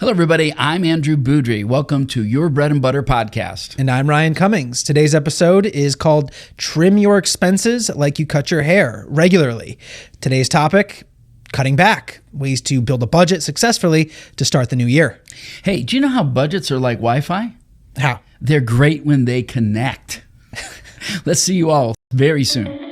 Hello, everybody. I'm Andrew Boudry. Welcome to Your Bread and Butter podcast. And I'm Ryan Cummings. Today's episode is called Trim Your Expenses Like You Cut Your Hair Regularly. Today's topic, cutting back, ways to build a budget successfully to start the new year. Hey, do you know how budgets are like Wi-Fi? How? They're great when they connect. Let's see you all very soon.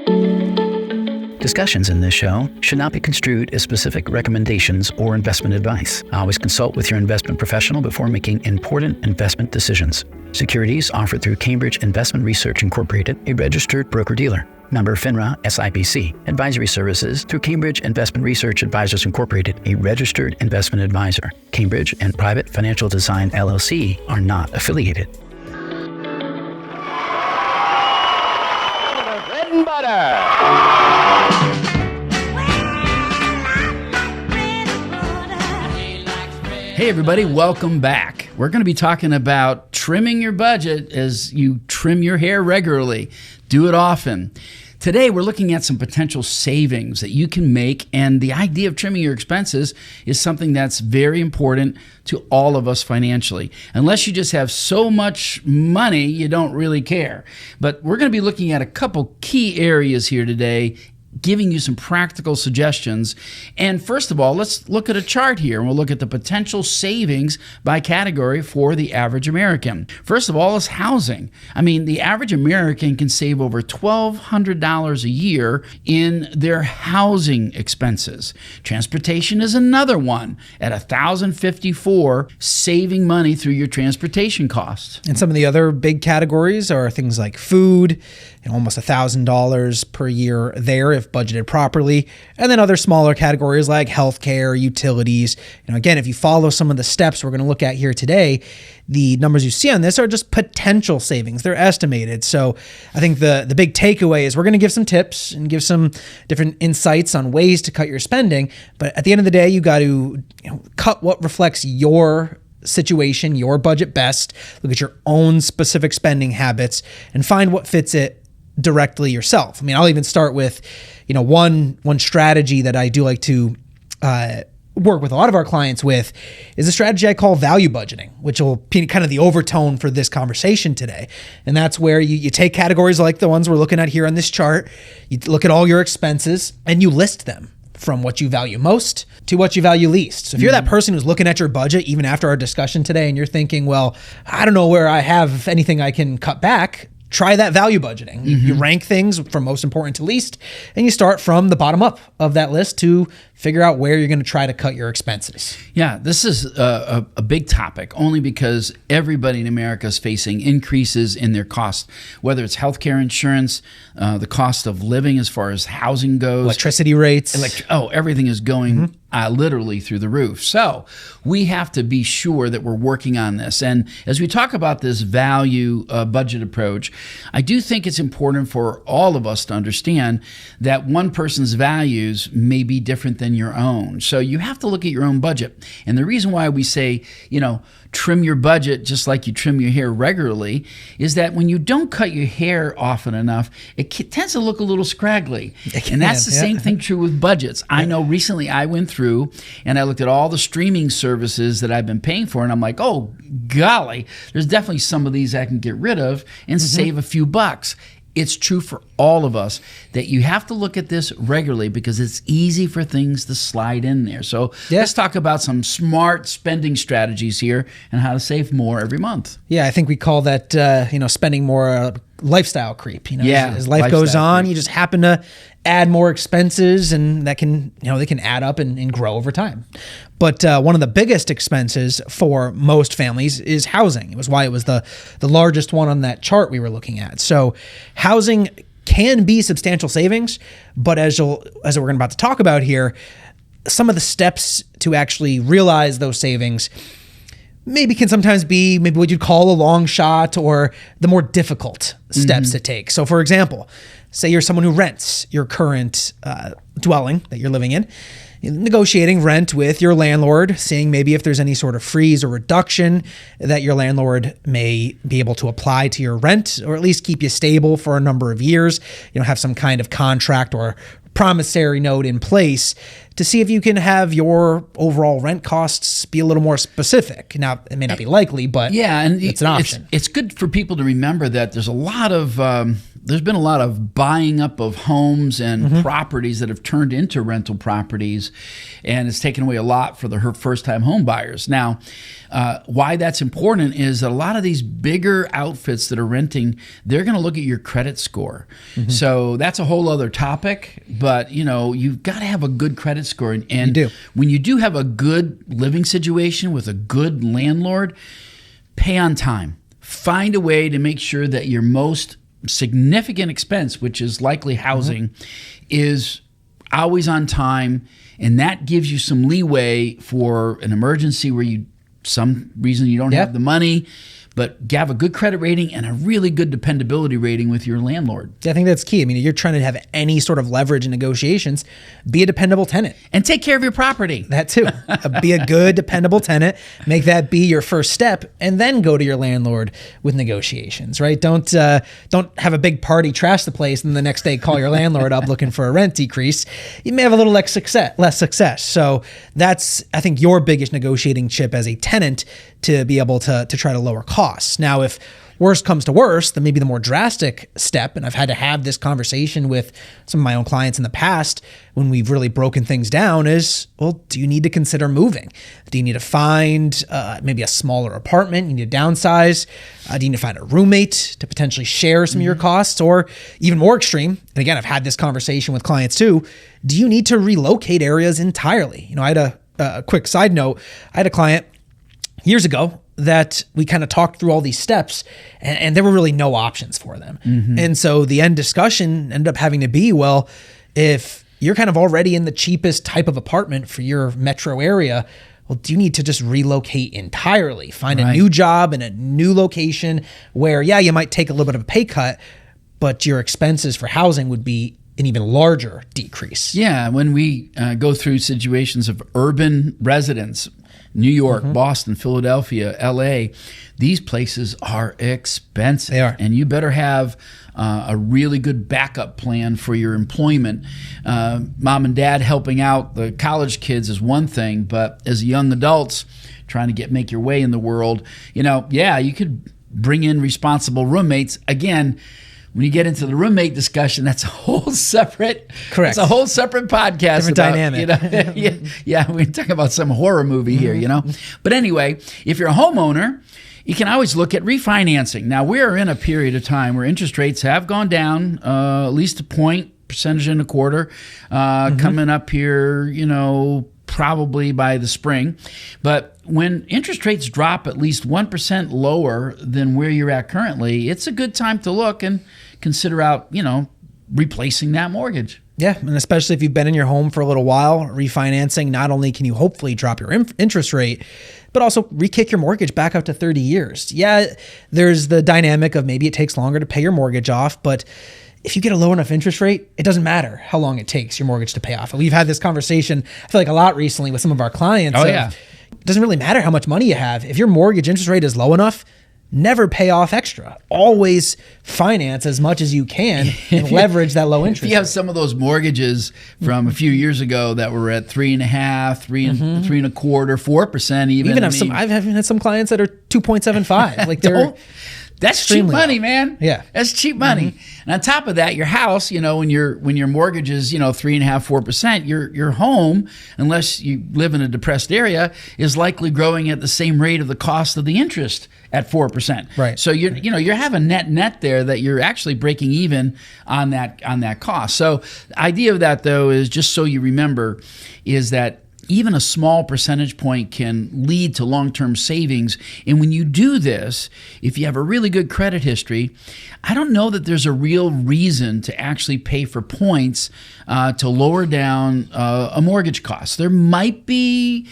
Discussions in this show should not be construed as specific recommendations or investment advice. Always consult with your investment professional before making important investment decisions. Securities offered through Cambridge Investment Research Incorporated, a registered broker-dealer. Member FINRA SIPC. Advisory services through Cambridge Investment Research Advisors Incorporated, a registered investment advisor. Cambridge and Private Financial Design LLC are not affiliated. Bread and butter. Hey, everybody. Welcome back. We're going to be talking about trimming your budget as you trim your hair regularly. Do it often. Today, we're looking at some potential savings that you can make, and the idea of trimming your expenses is something that's very important to all of us financially. Unless you just have so much money, you don't really care. But we're going to be looking at a couple key areas here today, giving you some practical suggestions. And first of all, let's look at a chart here, and we'll look at the potential savings by category for the average American. First of all is housing. I mean, the average American can save over $1,200 a year in their housing expenses. Transportation is another one at $1,054, saving money through your transportation costs. And some of the other big categories are things like food, and almost $1,000 per year there if budgeted properly. And then other smaller categories like healthcare, utilities. Again, if you follow some of the steps we're going to look at here today, the numbers you see on this are just potential savings. They're estimated. So I think the big takeaway is we're going to give some tips and give some different insights on ways to cut your spending. But at the end of the day, you got to cut what reflects your situation, your budget best. Look at your own specific spending habits and find what fits it directly yourself. I mean, I'll even start with, one strategy that I do like to work with a lot of our clients with is a strategy I call value budgeting, which will be kind of the overtone for this conversation today. And that's where you take categories like the ones we're looking at here on this chart, you look at all your expenses and you list them from what you value most to what you value least. So if you're that person who's looking at your budget, even after our discussion today, and you're thinking, well, I don't know where I have anything I can cut back, try that value budgeting. You rank things from most important to least, and you start from the bottom up of that list to figure out where you're going to try to cut your expenses. Yeah, this is a big topic only because everybody in America is facing increases in their costs, whether it's healthcare insurance, the cost of living as far as housing goes. Electricity rates. Everything is going literally through the roof. So we have to be sure that we're working on this. And as we talk about this value budget approach, I do think it's important for all of us to understand that one person's values may be different than your own. So you have to look at your own budget. And the reason why we say, trim your budget just like you trim your hair regularly is that when you don't cut your hair often enough, it tends to look a little scraggly. And that's the same thing true with budgets. I know recently I went through and I looked at all the streaming services that I've been paying for, and I'm like, oh, golly, there's definitely some of these I can get rid of and save a few bucks. It's true for all of us that you have to look at this regularly because it's easy for things to slide in there. So let's talk about some smart spending strategies here and how to save more every month. Yeah, I think we call that, spending more lifestyle creep. As life goes on, you just happen to add more expenses, and that can, they can add up and grow over time. But one of the biggest expenses for most families is housing. It was why it was the largest one on that chart we were looking at. So housing can be substantial savings, but as we're about to talk about here, some of the steps to actually realize those savings maybe can sometimes be what you'd call a long shot or the more difficult steps to take. So for example, say you're someone who rents your current dwelling that you're living in, negotiating rent with your landlord, seeing maybe if there's any sort of freeze or reduction that your landlord may be able to apply to your rent, or at least keep you stable for a number of years. Have some kind of contract or promissory note in place to see if you can have your overall rent costs be a little more specific. Now, it may not be likely, but and it's an option. It's good for people to remember that there's been a lot of buying up of homes and properties that have turned into rental properties, and it's taken away a lot for the first-time home buyers. Now, why that's important is that a lot of these bigger outfits that are renting, they're going to look at your credit score. So that's a whole other topic, but you've got to have a good credit score. And You do. When you do have a good living situation with a good landlord, pay on time. Find a way to make sure that your most significant expense, which is likely housing, is always on time, and that gives you some leeway for an emergency where some reason you don't have the money, but have a good credit rating and a really good dependability rating with your landlord. I think that's key. I mean, if you're trying to have any sort of leverage in negotiations, be a dependable tenant. And take care of your property. That too. Be a good, dependable tenant. Make that be your first step, and then go to your landlord with negotiations, right? Don't have a big party, trash the place, and the next day call your landlord up looking for a rent decrease. You may have a little less success. So that's, I think, your biggest negotiating chip as a tenant, to be able to try to lower costs. Now, if worst comes to worst, then maybe the more drastic step, and I've had to have this conversation with some of my own clients in the past when we've really broken things down, is, well, do you need to consider moving? Do you need to find maybe a smaller apartment? You need to downsize? Do you need to find a roommate to potentially share some of your costs? Or even more extreme, and again, I've had this conversation with clients too, do you need to relocate areas entirely? I had a quick side note. I had a client years ago that we kind of talked through all these steps, and there were really no options for them. And so the end discussion ended up having to be, well, if you're kind of already in the cheapest type of apartment for your metro area, well, do you need to just relocate entirely? Find a new job in a new location where, you might take a little bit of a pay cut, but your expenses for housing would be an even larger decrease. Yeah, when we go through situations of urban residents, New York, Boston, Philadelphia, LA, these places are expensive. They are. And you better have a really good backup plan for your employment. Mom and dad helping out the college kids is one thing, but as young adults trying to make your way in the world, you could bring in responsible roommates. Again, when you get into the roommate discussion, that's a whole separate, Correct. It's a whole separate podcast. Different dynamic. We're talking about some horror movie here, But anyway, if you're a homeowner, you can always look at refinancing. Now, we're in a period of time where interest rates have gone down at least a percentage and a quarter, coming up here, probably by the spring. But when interest rates drop at least 1% lower than where you're at currently, it's a good time to look and consider out, replacing that mortgage. Yeah, and especially if you've been in your home for a little while, refinancing, not only can you hopefully drop your interest rate, but also re-kick your mortgage back up to 30 years. Yeah, there's the dynamic of maybe it takes longer to pay your mortgage off, but if you get a low enough interest rate, it doesn't matter how long it takes your mortgage to pay off. We've had this conversation, I feel like, a lot recently with some of our clients. It doesn't really matter how much money you have. If your mortgage interest rate is low enough, never pay off extra. Always finance as much as you can and leverage that low interest If you have rate. some of those mortgages from a few years ago that were at 3.5%, 3.25%, 4%, even. I've had some clients that are 2.75. Like they're That's cheap extremely money, low. man. Yeah. That's cheap money. And on top of that, your house, when your mortgage is, 3.5%, 4%, your home, unless you live in a depressed area, is likely growing at the same rate of the cost of the interest at 4%. Right. So you're having net there that you're actually breaking even on that cost. So the idea of that, though, is just so you remember, is that even a small percentage point can lead to long-term savings. And when you do this, if you have a really good credit history, I don't know that there's a real reason to actually pay for points to lower down a mortgage cost. There might be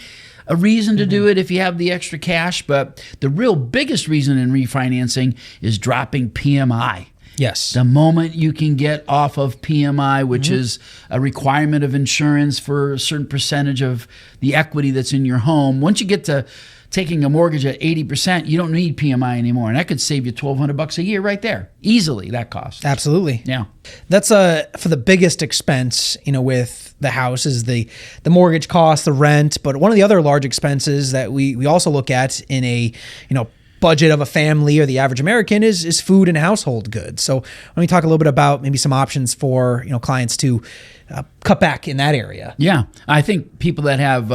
a reason to do it if you have the extra cash, but the real biggest reason in refinancing is dropping PMI. Yes. The moment you can get off of PMI, which is a requirement of insurance for a certain percentage of the equity that's in your home, once you get to taking a mortgage at 80%, you don't need PMI anymore. And that could save you $1,200 a year right there. Easily, that cost. Absolutely. Yeah. That's for the biggest expense, with the house is the mortgage cost, the rent. But one of the other large expenses that we also look at in a, budget of a family or the average American is food and household goods. So let me talk a little bit about maybe some options for, clients to cut back in that area. Yeah. I think people that have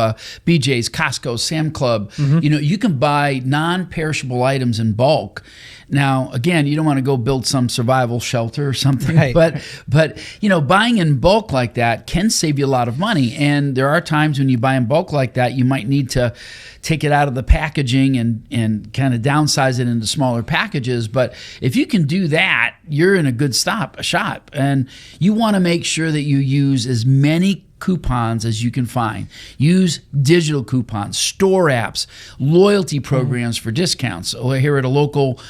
BJ's, Costco, Sam Club, you can buy non-perishable items in bulk. Now, again, you don't want to go build some survival shelter or something, right. but buying in bulk like that can save you a lot of money. And there are times when you buy in bulk like that, you might need to take it out of the packaging and kind of downsize it into smaller packages. But if you can do that, you're in a good shot. And you want to make sure that you use as many coupons as you can find. Use digital coupons, store apps, loyalty programs for discounts. So here at a local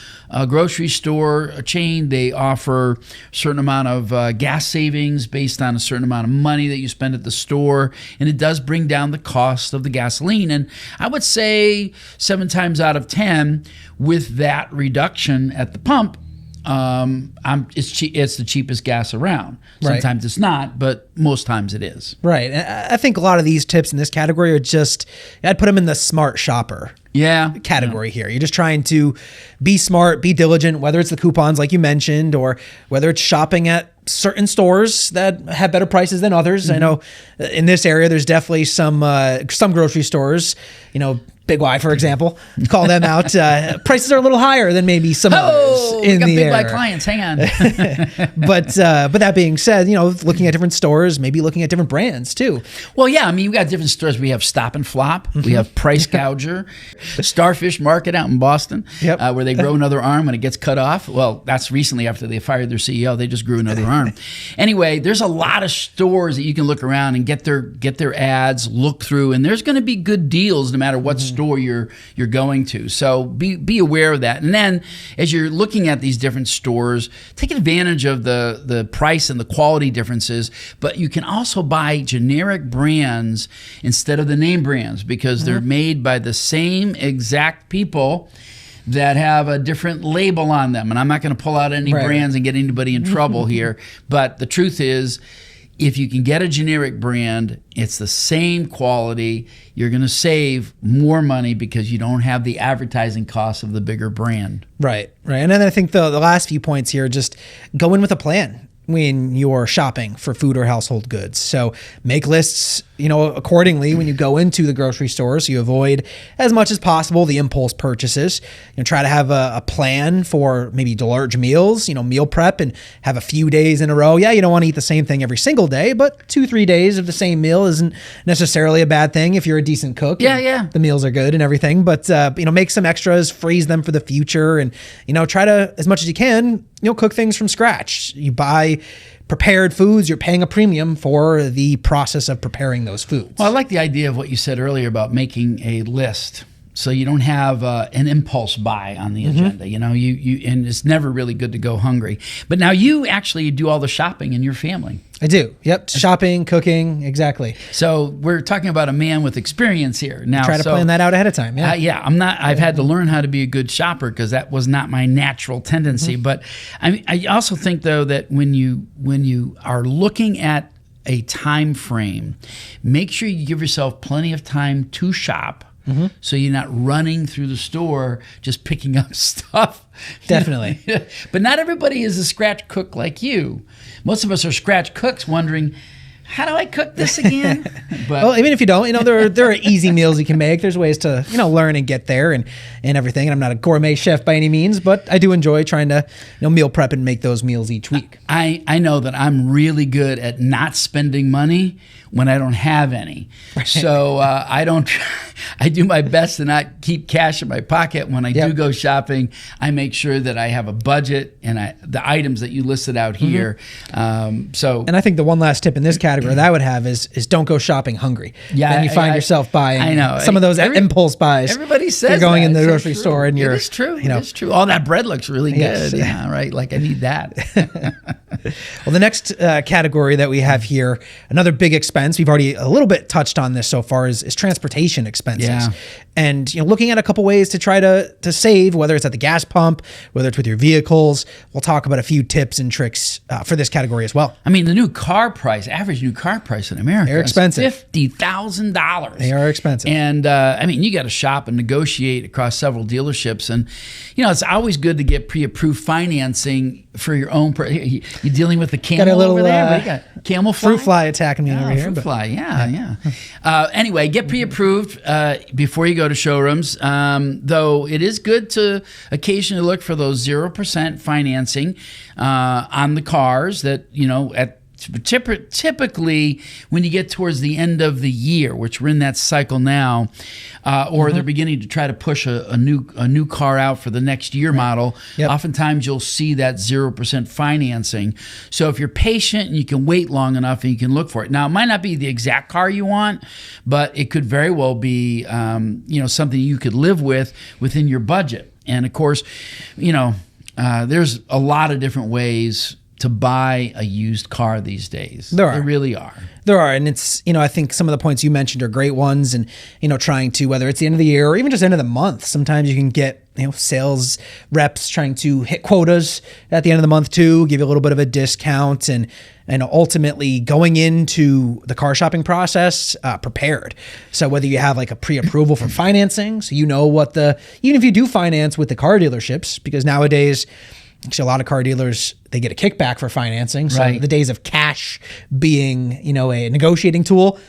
grocery store chain, they offer a certain amount of gas savings based on a certain amount of money that you spend at the store, and it does bring down the cost of the gasoline. And I would say 7 times out of 10, with that reduction at the pump, it's the cheapest gas around. Sometimes it's not, but most times it is. Right. And I think a lot of these tips in this category are just, I'd put them in the smart shopper category here. You're just trying to be smart, be diligent, whether it's the coupons like you mentioned, or whether it's shopping at certain stores that have better prices than others. I know in this area, there's definitely some grocery stores, Big Y, for example, call them out. Prices are a little higher than maybe some others in got the Big area. Y clients. Hang on. But that being said, looking at different stores, maybe looking at different brands too. Well, yeah, we got different stores. We have Stop and Flop. We have Price Gouger, Starfish Market out in Boston, where they grow another arm when it gets cut off. Well, that's recently after they fired their CEO. They just grew another arm. Anyway, there's a lot of stores that you can look around and get their ads, look through, and there's going to be good deals no matter what store you're going to. So be aware of that. And then as you're looking at these different stores, take advantage of the price and the quality differences, but you can also buy generic brands instead of the name brands because they're made by the same exact people that have a different label on them. And I'm not going to pull out any brands and get anybody in trouble here, but the truth is, if you can get a generic brand, it's the same quality, you're going to save more money because you don't have the advertising costs of the bigger brand. Right. And then I think the last few points here, just go in with a plan when you're shopping for food or household goods. So make lists, accordingly when you go into the grocery store, so you avoid as much as possible the impulse purchases. Try to have a plan for maybe large meals, meal prep, and have a few days in a row. Yeah, you don't want to eat the same thing every single day, but 2-3 days of the same meal isn't necessarily a bad thing if you're a decent cook. Yeah. The meals are good and everything, but make some extras, freeze them for the future, and try to, as much as you can, cook things from scratch. You buy prepared foods, you're paying a premium for the process of preparing those foods. Well, I like the idea of what you said earlier about making a list. So you don't have an impulse buy on the agenda, you and it's never really good to go hungry. But now you actually do all the shopping in your family. I do. Yep. Shopping, cooking, exactly. So we're talking about a man with experience here. Now, try to plan that out ahead of time. Yeah. I've had to learn how to be a good shopper because that was not my natural tendency. But I also think though that when you are looking at a time frame, make sure you give yourself plenty of time to shop. So you're not running through the store just picking up stuff. Definitely. But not everybody is a scratch cook like you. Most of us are scratch cooks wondering, how do I cook this again? But well, even if you don't, there are easy meals you can make. There's ways to, learn and get there and everything. And I'm not a gourmet chef by any means, but I do enjoy trying to, meal prep and make those meals each week. I know that I'm really good at not spending money when I don't have any. So I do my best to not keep cash in my pocket. When I do go shopping, I make sure that I have a budget and the items that you listed out here. And I think the one last tip in this category that I would have is don't go shopping hungry. Yeah, then you find yourself buying some of those impulse buys. Everybody says you're going in the It's grocery store and you're. It is true. It is true. All that bread looks really good. Yeah, right. Like I need that. Well, the next category that we have here, another big expense, we've already a little bit touched on this so far, is transportation expenses. Yeah. and looking at a couple ways to try to save, whether it's at the gas pump, whether it's with your vehicles. We'll talk about a few tips and tricks for this category as well. I mean, the new car price, average new car price in America, they're expensive. Is $50,000. They are expensive. And I mean, you got to shop and negotiate across several dealerships. And, it's always good to get pre-approved financing for your own. You dealing with the camel got a little, over there? What do you got? Camel fly? Fruit fly attacking me over here. Fruit fly, yeah. Anyway, get pre-approved before you go to showrooms. Though it is good to occasionally look for those 0% financing on the cars that, typically when you get towards the end of the year, which we're in that cycle now, or they're beginning to try to push a new car out for the next year model, oftentimes you'll see that 0% financing. So if you're patient and you can wait long enough and you can look for it. Now, it might not be the exact car you want, but it could very well be something you could live with within your budget. And of course, there's a lot of different ways to buy a used car these days. There really are. There are. And it's, I think some of the points you mentioned are great ones. And, trying to, whether it's the end of the year or even just end of the month, sometimes you can get, sales reps trying to hit quotas at the end of the month too, give you a little bit of a discount and ultimately going into the car shopping process prepared. So whether you have like a pre-approval for financing, so even if you do finance with the car dealerships, because nowadays, actually, a lot of car dealers, they get a kickback for financing. So the days of cash being, a negotiating tool,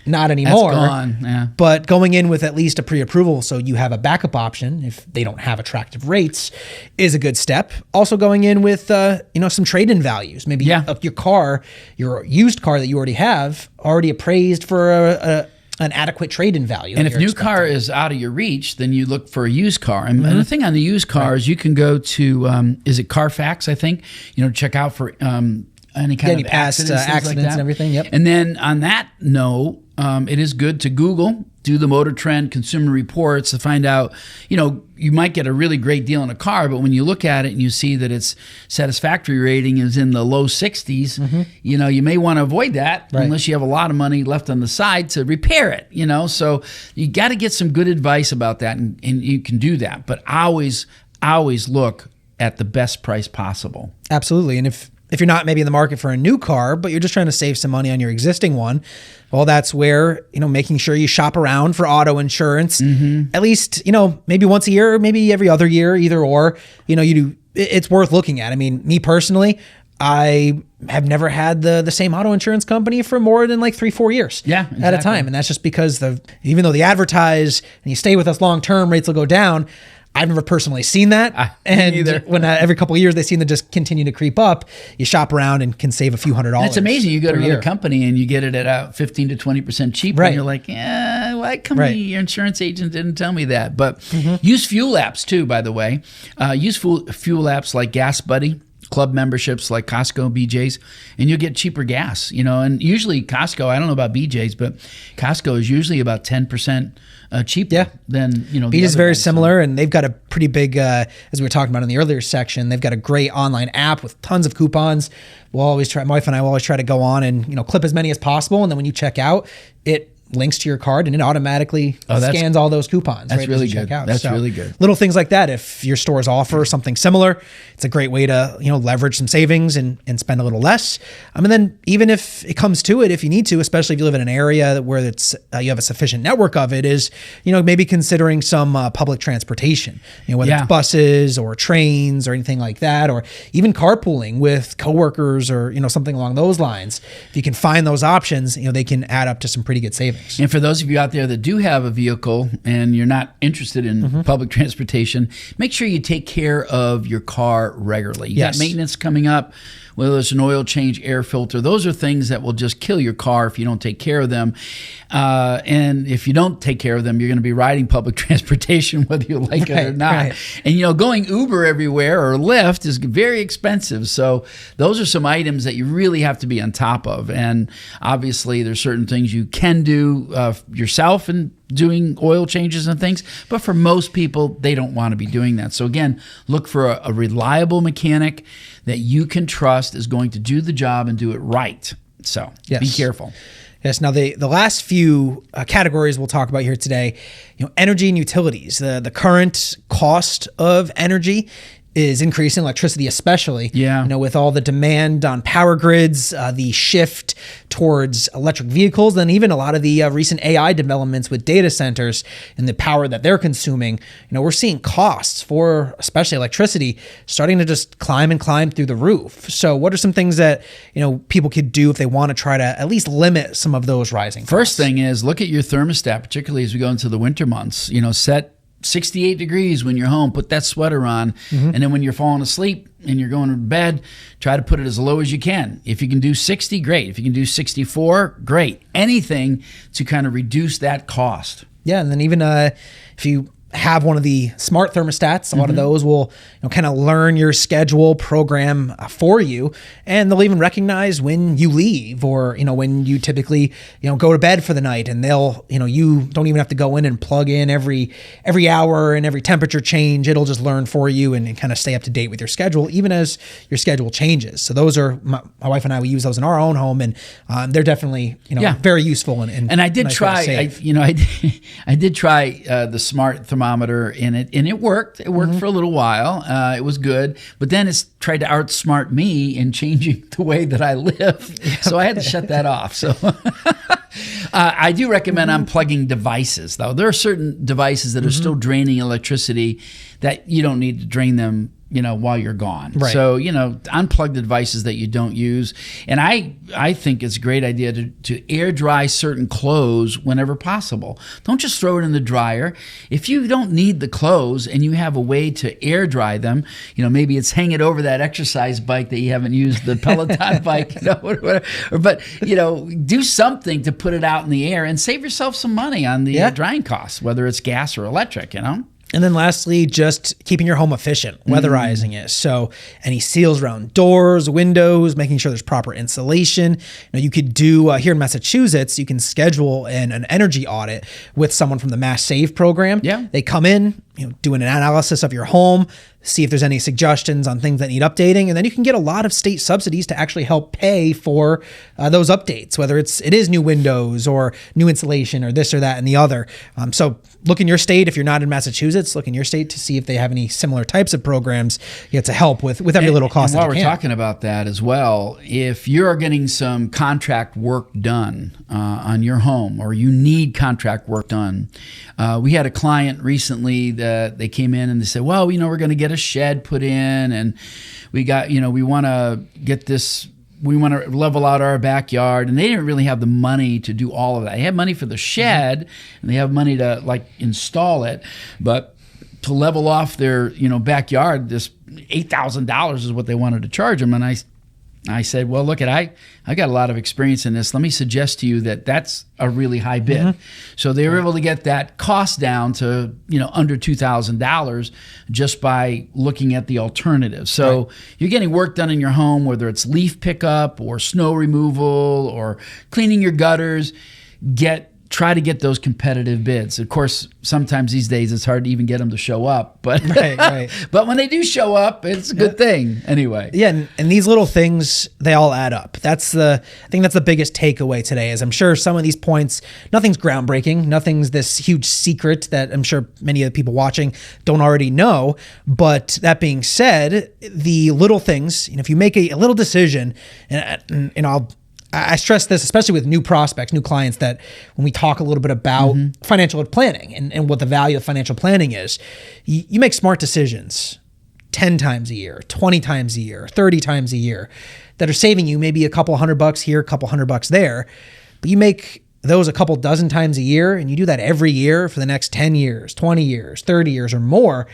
not anymore. That's gone, yeah. But going in with at least a pre-approval so you have a backup option if they don't have attractive rates is a good step. Also going in with, some trade-in values. Maybe your used car that you already have, already appraised for an adequate trade-in value. And if new car is out of your reach, then you look for a used car. And the thing on the used cars, you can go to, is it Carfax, I think, check out for any kind of past accidents like and everything. Yep. And then on that note, it is good to Google, do the Motor Trend Consumer Reports to find out, you might get a really great deal on a car, but when you look at it and you see that its satisfactory rating is in the low 60s, you may want to avoid that unless you have a lot of money left on the side to repair it, So you got to get some good advice about that, and you can do that. But always look at the best price possible. Absolutely. And if you're not maybe in the market for a new car, but you're just trying to save some money on your existing one, well, that's where, making sure you shop around for auto insurance, at least, maybe once a year, or maybe every other year, either or, it's worth looking at. I mean, me personally, I have never had the same auto insurance company for more than like 3-4 years at a time. And that's just because even though they advertise and you stay with us long-term, rates will go down. I've never personally seen that. And when every couple of years they seem to just continue to creep up, you shop around and can save a few $100s. It's amazing. You go to another company and you get it at 15 to 20% cheaper. And you're like, why company? Your insurance agent didn't tell me that. But use fuel apps too, by the way. Use fuel apps like Gas Buddy, club memberships like Costco, BJ's, and you'll get cheaper gas. And usually Costco, I don't know about BJ's, but Costco is usually about 10% cheaper than BJ's is very similar, and they've got a pretty big, as we were talking about in the earlier section, they've got a great online app with tons of coupons. My wife and I will always try to go on and clip as many as possible, and then when you check out, it links to your card and it automatically scans all those coupons. That's really good. That's really good. Little things like that. If your stores offer something similar, it's a great way to leverage some savings and spend a little less. And then even if it comes to it, if you need to, especially if you live in an area where it's you have a sufficient network of it, is maybe considering some public transportation. Whether it's buses or trains or anything like that, or even carpooling with coworkers or something along those lines. If you can find those options, they can add up to some pretty good savings. And for those of you out there that do have a vehicle and you're not interested in public transportation, make sure you take care of your car regularly. You got maintenance coming up, whether it's an oil change, air filter. Those are things that will just kill your car if you don't take care of them. And if you don't take care of them, you're going to be riding public transportation whether you like it or not. And going Uber everywhere or Lyft is very expensive. So those are some items that you really have to be on top of. And obviously there's certain things you can do yourself and doing oil changes and things, but for most people, they don't want to be doing that. So again, look for a reliable mechanic that you can trust is going to do the job and do it right. So be careful. Yes. Now, the last few categories we'll talk about here today, energy and utilities. The current cost of energy is increasing, electricity especially. Yeah. With all the demand on power grids, the shift towards electric vehicles, and even a lot of the recent AI developments with data centers and the power that they're consuming. We're seeing costs for especially electricity starting to just climb through the roof. So what are some things that, people could do if they want to try to at least limit some of those rising costs? First thing is look at your thermostat, particularly as we go into the winter months. Set 68 degrees when you're home, put that sweater on. And then when you're falling asleep and you're going to bed, try to put it as low as you can. If you can do 60, great. If you can do 64, great. Anything to kind of reduce that cost. Yeah. And then even if you have one of the smart thermostats, a lot of those will kind of learn your schedule, program for you, and they'll even recognize when you leave or when you typically go to bed for the night, and they'll you don't even have to go in and plug in every hour and every temperature change. It'll just learn for you and kind of stay up to date with your schedule even as your schedule changes. So those are my wife and I, we use those in our own home, and they're definitely very useful and I did try I did try the smart thermometer in it, and it worked. It worked for a little while. It was good, but then it's tried to outsmart me in changing the way that I live. So I had to shut that off. So I do recommend unplugging devices, though. There are certain devices that are still draining electricity that you don't need to drain them while you're gone. Right. So, unplug the devices that you don't use. And I think it's a great idea to air dry certain clothes whenever possible. Don't just throw it in the dryer. If you don't need the clothes and you have a way to air dry them, maybe it's hang it over that exercise bike that you haven't used, the Peloton bike, whatever. But, do something to put it out in the air and save yourself some money on the drying costs, whether it's gas or electric, And then lastly, just keeping your home efficient, weatherizing it. So any seals around doors, windows, making sure there's proper insulation. You could do, here in Massachusetts, you can schedule an energy audit with someone from the Mass Save program. Yeah. They come in, do an analysis of your home, see if there's any suggestions on things that need updating, and then you can get a lot of state subsidies to actually help pay for those updates, whether it is new windows or new insulation or this or that and the other. So look in your state. If you're not in Massachusetts, look in your state to see if they have any similar types of programs to help with every little cost. And while we're talking about that as well, if you're getting some contract work done on your home, or you need contract work done, we had a client recently that they came in and they said, well, we're going to get a shed put in, and we got, we want to get this, we want to level out our backyard, and they didn't really have the money to do all of that. They had money for the shed, and they have money to install it, but to level off their backyard, this $8,000 is what they wanted to charge them. And I said, well, look, I got a lot of experience in this. Let me suggest to you that that's a really high bid. So they were able to get that cost down to, under $2,000 just by looking at the alternatives. So you're getting work done in your home, whether it's leaf pickup or snow removal or cleaning your gutters, try to get those competitive bids. Of course, sometimes these days it's hard to even get them to show up, but but when they do show up, it's a good thing anyway. Yeah, and these little things, they all add up. I think that's the biggest takeaway today, is I'm sure some of these points, nothing's groundbreaking, nothing's this huge secret that I'm sure many of the people watching don't already know. But that being said, the little things, if you make a little decision, and I stress this, especially with new prospects, new clients, that when we talk a little bit about financial planning and what the value of financial planning is, you make smart decisions 10 times a year, 20 times a year, 30 times a year that are saving you maybe a couple $100 here, a couple $100 there. But you make those a couple dozen times a year, and you do that every year for the next 10 years, 20 years, 30 years or more,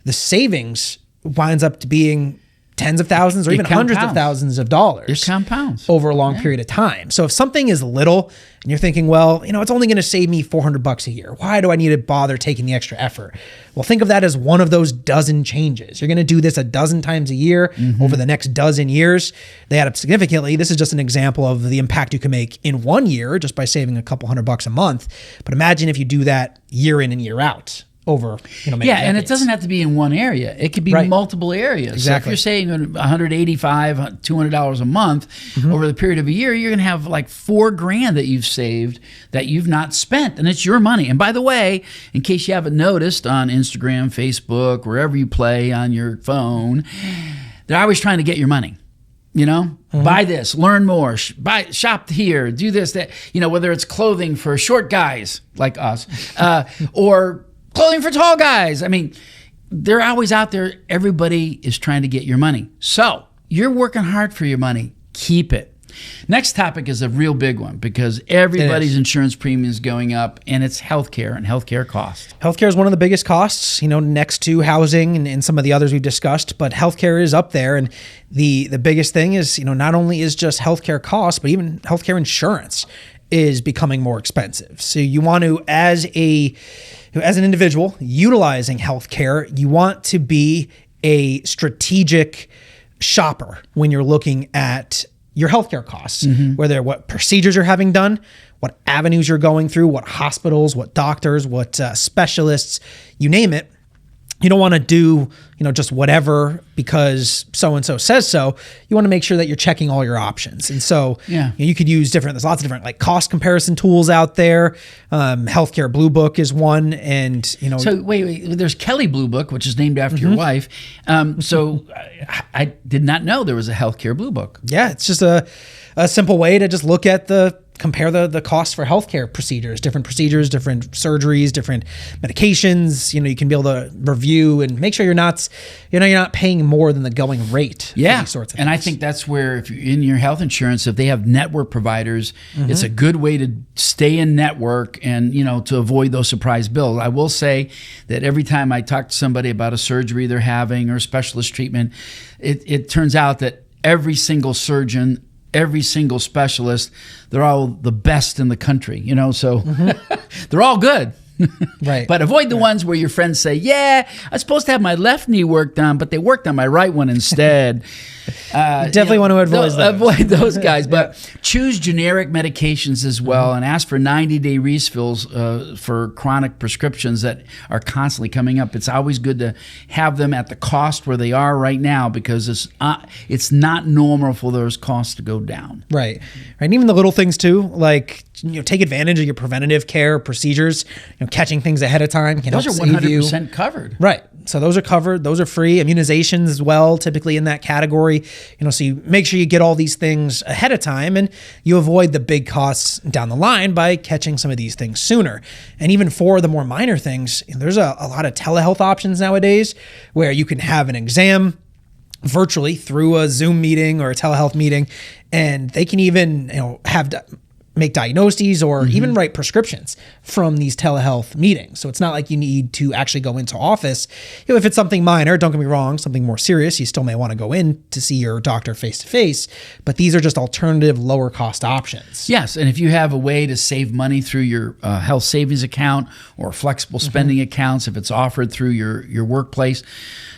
the savings winds up to being tens of thousands or even hundreds of thousands of dollars. It compounds over a long period of time. So if something is little and you're thinking, well, it's only going to save me $400 a year, why do I need to bother taking the extra effort? Well, think of that as one of those dozen changes. You're going to do this a dozen times a year over the next dozen years. They add up significantly. This is just an example of the impact you can make in 1 year just by saving a couple $100 a month. But imagine if you do that year in and year out. over, many Yeah, and it decades. doesn't have to be in one area. It could be Right. multiple areas. Exactly. So if you're saving $185, $200 a month over the period of a year, you're going to have like $4,000 that you've saved that you've not spent, and it's your money. And by the way, in case you haven't noticed, on Instagram, Facebook, wherever you play on your phone, they're always trying to get your money. Buy this, learn more, shop here, do this, that, whether it's clothing for short guys like us, or clothing for tall guys. I mean, they're always out there. Everybody is trying to get your money. So you're working hard for your money. Keep it. Next topic is a real big one because everybody's insurance premium is going up, and it's healthcare and healthcare costs. Healthcare is one of the biggest costs, next to housing and some of the others we've discussed, but healthcare is up there. And the biggest thing is, not only is just healthcare costs, but even healthcare insurance is becoming more expensive. So you want to, as an individual utilizing healthcare, you want to be a strategic shopper when you're looking at your healthcare costs, whether what procedures you're having done, what avenues you're going through, what hospitals, what doctors, what specialists, you name it. You don't want to do, just whatever because so-and-so says so. You want to make sure that you're checking all your options. And so you could use there's lots of different like cost comparison tools out there. Healthcare Blue Book is one. And, So wait, there's Kelly Blue Book, which is named after your wife. So I did not know there was a Healthcare Blue Book. Yeah, it's just a simple way to just look at compare the costs for healthcare procedures, different surgeries, different medications. You can be able to review and make sure you're not paying more than the going rate. Yeah, for these sorts of and things. I think that's where, if you're in your health insurance, if they have network providers, it's a good way to stay in network and to avoid those surprise bills. I will say that every time I talk to somebody about a surgery they're having or specialist treatment, it turns out that every single surgeon, every single specialist, they're all the best in the country, so they're all good. Right. But avoid the ones where your friends say, I was supposed to have my left knee worked on, but they worked on my right one instead. Definitely want to avoid those guys. But choose generic medications as well, and ask for 90-day refills for chronic prescriptions that are constantly coming up. It's always good to have them at the cost where they are right now, because it's not normal for those costs to go down. Right. And even the little things too, like take advantage of your preventative care procedures. Catching things ahead of time can Those help are save you. 100% covered. Right. So those are covered. Those are free. Immunizations as well, typically in that category. So you make sure you get all these things ahead of time, and you avoid the big costs down the line by catching some of these things sooner. And even for the more minor things, there's a lot of telehealth options nowadays where you can have an exam virtually through a Zoom meeting or a telehealth meeting, and they can even make diagnoses or even write prescriptions from these telehealth meetings. So it's not like you need to actually go into office. If it's something minor, don't get me wrong, something more serious, you still may want to go in to see your doctor face to face, but these are just alternative lower cost options. Yes, and if you have a way to save money through your health savings account or flexible spending accounts, if it's offered through your workplace,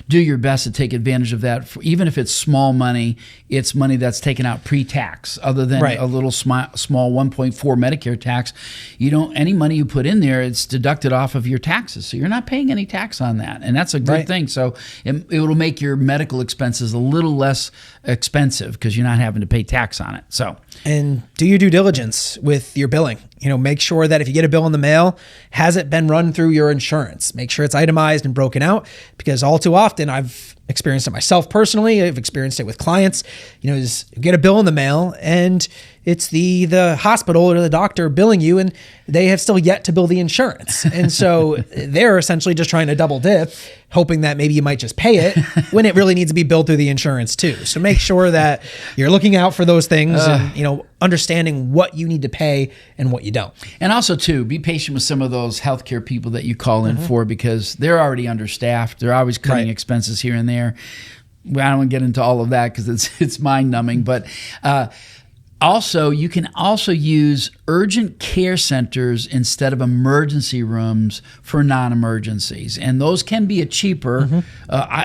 do your best to take advantage of that. Even if it's small money, it's money that's taken out pre-tax, other than a little small 1.4 Medicare tax. Any money you put in there, it's deducted off of your taxes. So you're not paying any tax on that. And that's a good thing. So it will make your medical expenses a little less expensive because you're not having to pay tax on it. And do your due diligence with your billing. Make sure that if you get a bill in the mail, has it been run through your insurance? Make sure it's itemized and broken out, because all too often, I've experienced it myself personally, I've experienced it with clients, is you get a bill in the mail and it's the hospital or the doctor billing you, and they have still yet to bill the insurance. And so they're essentially just trying to double dip, hoping that maybe you might just pay it when it really needs to be billed through the insurance too. So make sure that you're looking out for those things and, understanding what you need to pay and what you don't. And also too, be patient with some of those healthcare people that you call in for, because they're already understaffed. They're always cutting expenses here and there. I don't want to get into all of that because it's mind numbing, but also, you can also use urgent care centers instead of emergency rooms for non-emergencies. And those can be a cheaper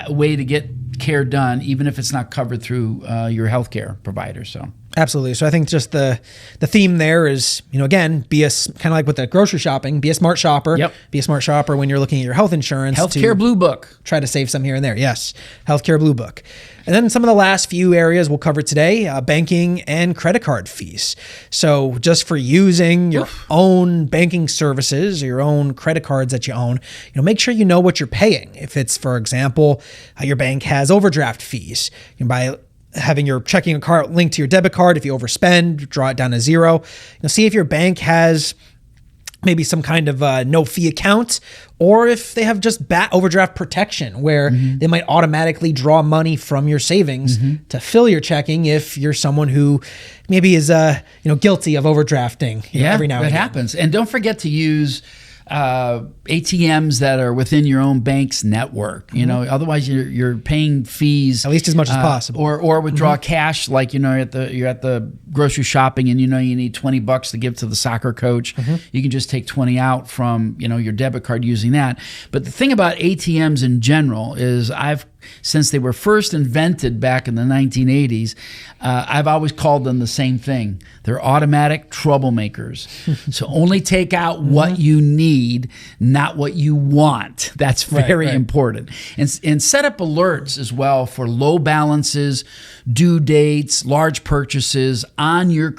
way to get care done, even if it's not covered through your healthcare provider. So Absolutely. So I think just the theme there is, again, be kind of like with the grocery shopping, be a smart shopper. Yep. Be a smart shopper when you're looking at your health insurance. Healthcare Blue Book. Try to save some here and there. Yes. Healthcare Blue Book. And then some of the last few areas we'll cover today, banking and credit card fees. So just for using your own banking services or your own credit cards that you own, make sure you know what you're paying. If it's, for example, your bank has overdraft fees, by having your checking account linked to your debit card, if you overspend, draw it down to zero. See if your bank has maybe some kind of no fee account, or if they have just overdraft protection where they might automatically draw money from your savings to fill your checking if you're someone who maybe is guilty of overdrafting every now and again. It happens. And don't forget to use ATMs that are within your own bank's network. Otherwise you're paying fees at least as much as possible, or withdraw cash. Like you're at the grocery shopping and you need $20 to give to the soccer coach. You can just take 20 out from your debit card using that. But the thing about ATMs in general is since they were first invented back in the 1980s, I've always called them the same thing. They're automatic troublemakers. So only take out what you need, not what you want. That's very important. And set up alerts as well for low balances, due dates, large purchases on your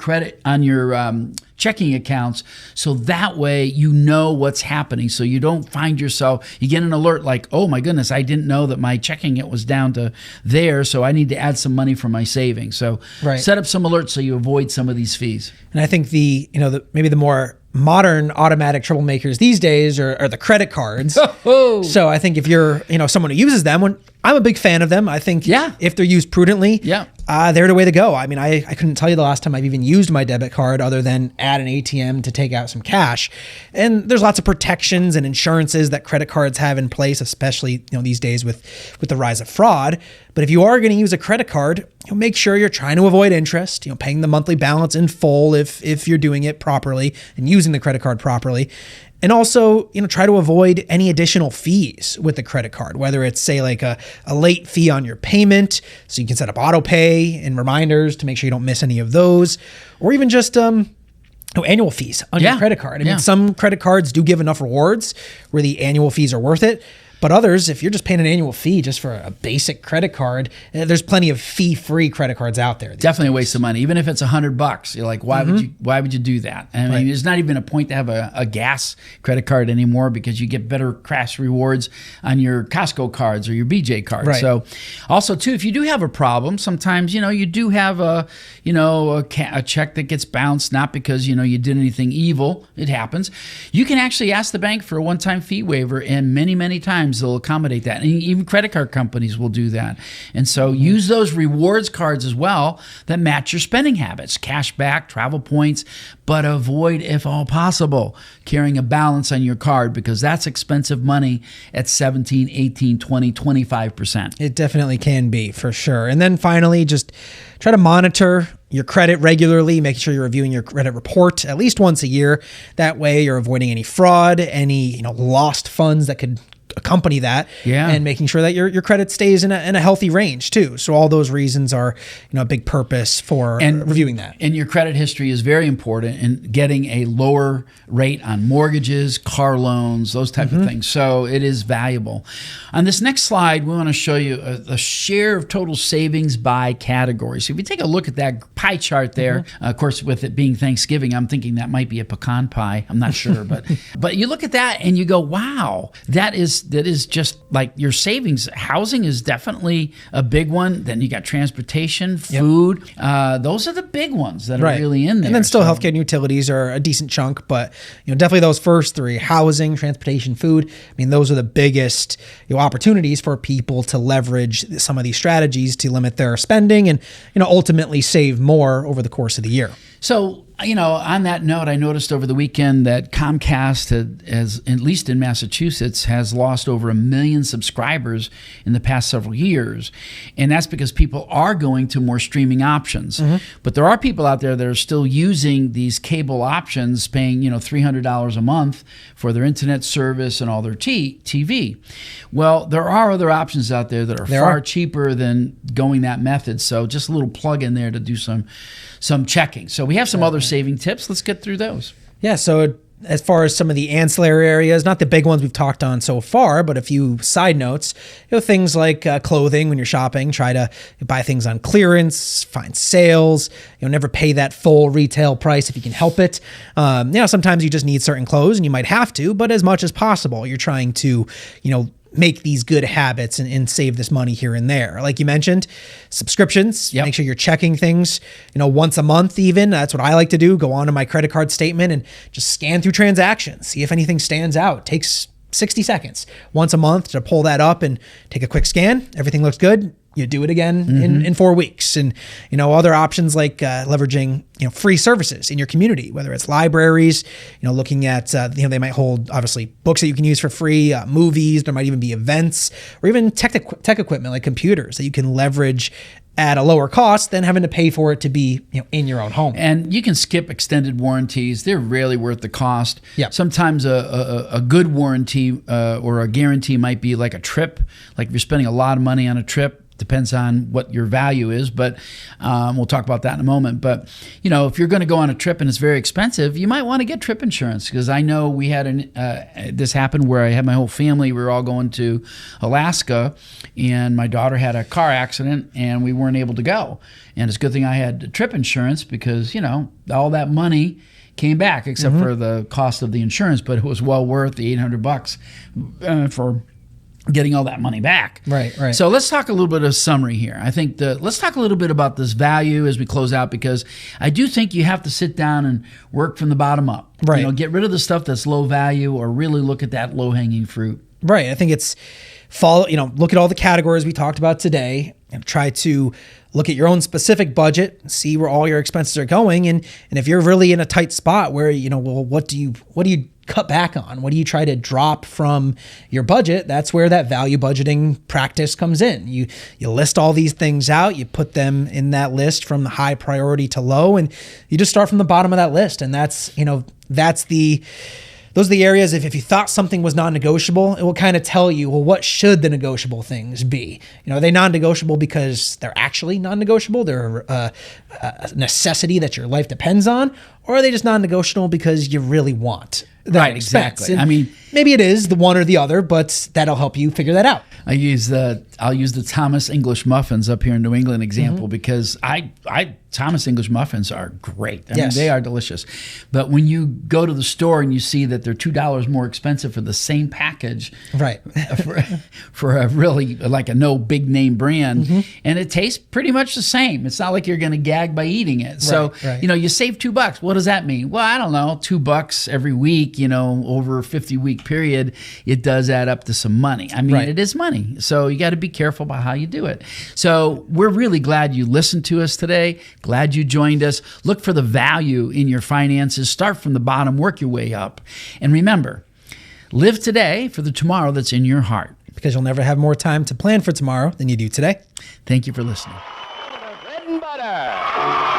checking accounts, so that way you know what's happening. So you don't find yourself, you get an alert like, oh my goodness, I didn't know that my checking it was down to there, so I need to add some money for my savings. So set up some alerts so you avoid some of these fees. And I think maybe the more modern automatic troublemakers these days are the credit cards. So I think if you're someone who uses them, I'm a big fan of them. I think if they're used prudently, they're the way to go. I mean, I couldn't tell you the last time I've even used my debit card other than at an ATM to take out some cash. And there's lots of protections and insurances that credit cards have in place, especially these days with the rise of fraud. But if you are going to use a credit card, make sure you're trying to avoid interest, paying the monthly balance in full if you're doing it properly and using the credit card properly. And also, try to avoid any additional fees with the credit card, whether it's, say, like a late fee on your payment, so you can set up auto pay and reminders to make sure you don't miss any of those, or even just annual fees on your credit card. I mean, some credit cards do give enough rewards where the annual fees are worth it. But others, if you're just paying an annual fee just for a basic credit card, there's plenty of fee-free credit cards out there. Definitely a waste of money. Even if it's $100, you're like, why would you do that? I mean, there's not even a point to have a gas credit card anymore because you get better cash rewards on your Costco cards or your BJ cards. So, also too, if you do have a problem, sometimes you do have a check that gets bounced, not because you did anything evil. It happens. You can actually ask the bank for a one-time fee waiver, and many times they'll accommodate that. And even credit card companies will do that. And so use those rewards cards as well that match your spending habits, cash back, travel points, but avoid, if all possible, carrying a balance on your card because that's expensive money at 17, 18, 20, 25%. It definitely can be, for sure. And then finally, just try to monitor your credit regularly, making sure you're reviewing your credit report at least once a year. That way you're avoiding any fraud, any lost funds that could accompany that, and making sure that your credit stays in a healthy range too. So all those reasons are a big purpose for reviewing that. And your credit history is very important in getting a lower rate on mortgages, car loans, those type of things. So it is valuable. On this next slide, we want to show you a share of total savings by category. So if you take a look at that pie chart there, of course, with it being Thanksgiving, I'm thinking that might be a pecan pie. I'm not sure, but you look at that and you go, wow, that is just like your savings. Housing is definitely a big one. Then you got transportation, food. Those are the big ones that are really in there. And then still healthcare and utilities are a decent chunk, but definitely those first three: housing, transportation, food. I mean, those are the biggest opportunities for people to leverage some of these strategies to limit their spending and ultimately save more over the course of the year. So, on that note, I noticed over the weekend that Comcast has, at least in Massachusetts, has lost over 1 million subscribers in the past several years. And that's because people are going to more streaming options. But there are people out there that are still using these cable options, paying, $300 a month for their internet service and all their TV. Well, there are other options out there that are far cheaper than going that method. So just a little plug in there to do some checking. So we have some other saving tips. Let's get through those. Yeah. So as far as some of the ancillary areas, not the big ones we've talked on so far, but a few side notes, things like clothing. When you're shopping, try to buy things on clearance, find sales, never pay that full retail price if you can help it. Sometimes you just need certain clothes and you might have to, but as much as possible, you're trying to, make these good habits and save this money here and there. Like you mentioned, subscriptions, make sure you're checking things, once a month even. That's what I like to do. Go onto my credit card statement and just scan through transactions, see if anything stands out. It takes 60 seconds once a month to pull that up and take a quick scan. Everything looks good. You do it again in 4 weeks. And, other options like leveraging, free services in your community, whether it's libraries, looking at, they might hold obviously books that you can use for free, movies, there might even be events, or even tech equipment like computers that you can leverage at a lower cost than having to pay for it to be in your own home. And you can skip extended warranties. They're rarely worth the cost. Yep. Sometimes a good warranty or a guarantee might be like a trip. Like if you're spending a lot of money on a trip, depends on what your value is, but we'll talk about that in a moment. But, if you're going to go on a trip and it's very expensive, you might want to get trip insurance, because I know we had this happened where I had my whole family. We were all going to Alaska, and my daughter had a car accident, and we weren't able to go. And it's a good thing I had trip insurance, because, all that money came back except for the cost of the insurance, but it was well worth the $800 for getting all that money back. Right. So let's talk a little bit of summary here. I think let's talk a little bit about this value as we close out, because I do think you have to sit down and work from the bottom up. Right. Get rid of the stuff that's low value, or really look at that low-hanging fruit. Right. I think it's look at all the categories we talked about today and try to look at your own specific budget, see where all your expenses are going. And if you're really in a tight spot where, what do you cut back on? What do you try to drop from your budget? That's where that value budgeting practice comes in. You list all these things out, you put them in that list from the high priority to low, and you just start from the bottom of that list. And those are the areas, if you thought something was non-negotiable, it will kind of tell you, well, what should the negotiable things be? Are they non-negotiable because they're actually non-negotiable? They're a necessity that your life depends on? Or are they just non-negotiable because you really want that Right, expense? exactly. And maybe it is the one or the other, but that'll help you figure that out. I'll use the Thomas English muffins up here in New England example, because Thomas English muffins are great. I mean, they are delicious. But when you go to the store and you see that they're $2 more expensive for the same package, right, for a really like a no big name brand, and it tastes pretty much the same. It's not like you're going to gag by eating it. So you save $2. What does that mean? Well, I don't know, $2 every week. Over a 50-week period, it does add up to some money. I mean, it is money. So you got to be careful about how you do it. So we're really glad you listened to us today. Glad you joined us. Look for the value in your finances. Start from the bottom, work your way up. And remember, live today for the tomorrow that's in your heart. Because you'll never have more time to plan for tomorrow than you do today. Thank you for listening. Bread and butter.